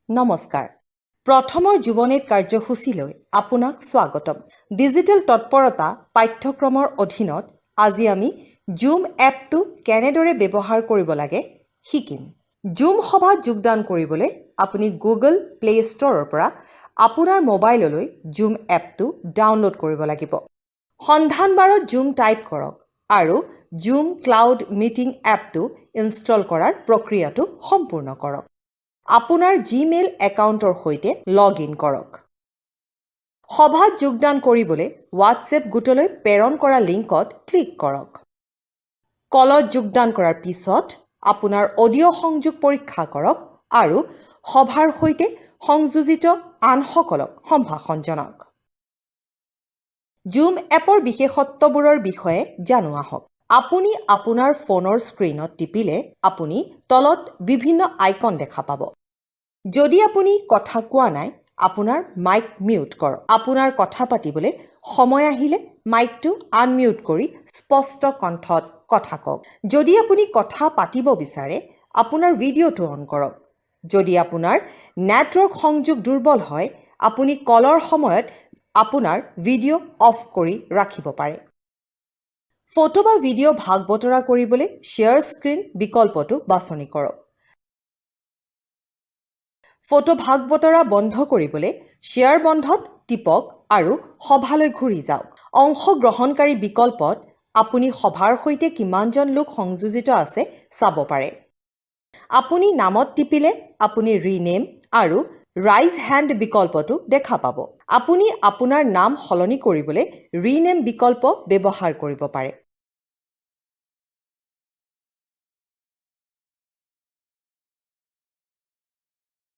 নমস্কাৰ প্ৰথমৰ জীৱনীত কাৰ্যসূচীলৈ আপোনাক স্বাগতম ডিজিটেল তৎপৰতা পাঠ্যক্ৰমৰ অধীনত আজি আমি জুম এপটো কেনেদৰে ব্যৱহাৰ কৰিব লাগে শিকিম জুম সভাত যোগদান কৰিবলৈ আপুনি গুগল প্লে ষ্টৰৰ পৰা আপোনাৰ মোবাইললৈ জুম এপটো ডাউনলোড কৰিব লাগিব সন্ধান বাৰত জুম টাইপ কৰক আৰু জুম ক্লাউড মিটিং এপটো ইনষ্টল কৰাৰ প্ৰক্ৰিয়াটো সম্পূৰ্ণ কৰক আপোনাৰ জিমেইল একাউণ্টৰ সৈতে লগ ইন কৰক সভাত যোগদান কৰিবলৈ হোৱাটছএপ গোটলৈ প্ৰেৰণ কৰা লিংকত ক্লিক কৰক কলত যোগদান কৰাৰ পিছত আপোনাৰ অডিঅ' সংযোগ পৰীক্ষা কৰক আৰু সভাৰ সৈতে সংযোজিত আনসকলক সম্ভাষণ জনাওক জুম এপৰ বিশেষত্ববোৰৰ বিষয়ে জানো আহক আপুনি আপোনাৰ ফোনৰ স্ক্ৰীনত টিপিলে আপুনি তলত বিভিন্ন আইকন দেখা পাব যদি আপুনি কথা কোৱা নাই আপোনাৰ মাইক মিউট কৰক আপোনাৰ কথা পাতিবলৈ সময় আহিলে মাইকটো আনমিউট কৰি স্পষ্ট কণ্ঠত কথা কওক যদি আপুনি কথা পাতিব বিচাৰে আপোনাৰ ভিডিঅ'টো অন কৰক যদি আপোনাৰ নেটৱৰ্ক সংযোগ দুৰ্বল হয় আপুনি কলৰ সময়ত আপোনাৰ ভিডিঅ' অফ কৰি ৰাখিব পাৰে ফটো বা ভিডিঅ' ভাগ বতৰা কৰিবলৈ শ্বেয়াৰ স্ক্ৰীন বিকল্পটো বাছনি কৰক ফটো ভাগ বতৰা বন্ধ কৰিবলৈ শ্বেয়াৰ বন্ধত টিপক আৰু সভালৈ ঘূৰি যাওক অংশগ্ৰহণকাৰী বিকল্পত আপুনি সভাৰ সৈতে কিমানজন লোক সংযোজিত আছে চাব পাৰে আপুনি নামত টিপিলে আপুনি ৰিনেম আৰু ৰাইজ হেণ্ড বিকল্পটো দেখা পাব আপুনি আপোনাৰ নাম সলনি কৰিবলৈ ৰিনেম বিকল্প ব্যৱহাৰ কৰিব পাৰে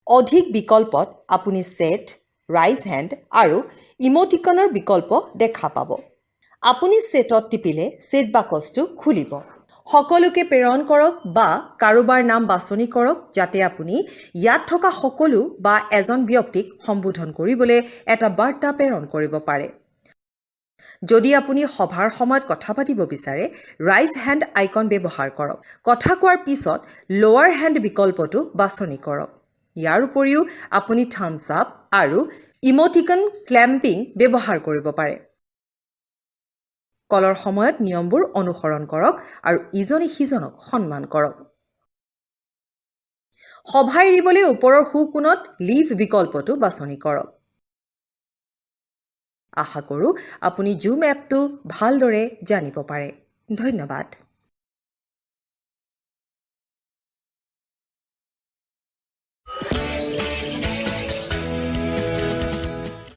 অধিক বিকল্পত আপুনি সেট ৰাইজ হেণ্ড আৰু ইমোটিকনৰ বিকল্প দেখা পাব আপুনি সেটত টিপিলে সেট বাকচটো খুলিব সকলোকে প্ৰেৰণ কৰক বা কাৰোবাৰ নাম বাছনি কৰক যাতে আপুনি ইয়াত থকা সকলো বা এজন ব্যক্তিক সম্বোধন কৰিবলৈ এটা বাৰ্তা প্ৰেৰণ কৰিব পাৰে যদি আপুনি সভাৰ সময়ত কথা পাতিব বিচাৰে ৰাইজ হেণ্ড আইকন ব্যৱহাৰ কৰক কথা কোৱাৰ পিছত লোৱাৰ হেণ্ড বিকল্পটো বাছনি কৰক ইয়াৰ উপৰিও আপুনি থাম্বছ আপ আৰু ইমোটিকন ক্লেম্পিং ব্যৱহাৰ কৰিব পাৰে কলৰ সময়ত নিয়মবোৰ অনুসৰণ কৰক আৰু ইজনে সিজনক সন্মান কৰক সভা এৰিবলৈ ওপৰৰ সোঁ কোণত লিভ বিকল্পটো বাছনি কৰক আশা কৰোঁ আপুনি জুম এপটো ভালদৰে জানিব পাৰে ধন্যবাদ